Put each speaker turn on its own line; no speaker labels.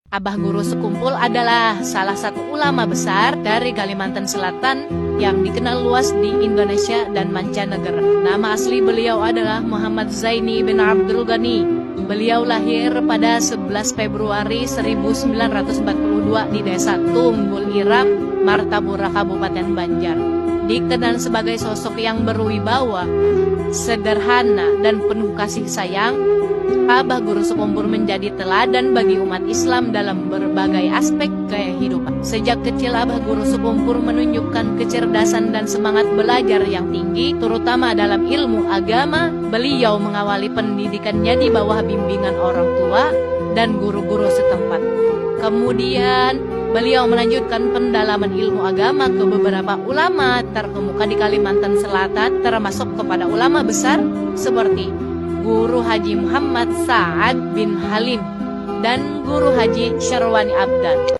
Abah Guru Sekumpul adalah salah satu ulama besar dari Kalimantan Selatan yang dikenal luas di Indonesia dan mancanegara. Nama asli beliau adalah Muhammad Zaini bin Abdul Ghani. Beliau lahir pada 11 Februari 1942 di Desa Tunggul Iram, Martapura, Kabupaten Banjar. Dikenal sebagai sosok yang berwibawa, sederhana, dan penuh kasih sayang. Abah Guru Sekumpul menjadi teladan bagi umat Islam dalam berbagai aspek kehidupan. Sejak kecil Abah Guru Sekumpul menunjukkan kecerdasan dan semangat belajar yang tinggi, terutama dalam ilmu agama. Beliau mengawali pendidikannya di bawah bimbingan orang tua dan guru-guru setempat. Kemudian beliau melanjutkan pendalaman ilmu agama ke beberapa ulama terkemuka di Kalimantan Selatan, termasuk kepada ulama besar seperti Guru Haji Muhammad Sa'ad bin Halim dan Guru Haji Syarwani Abdal.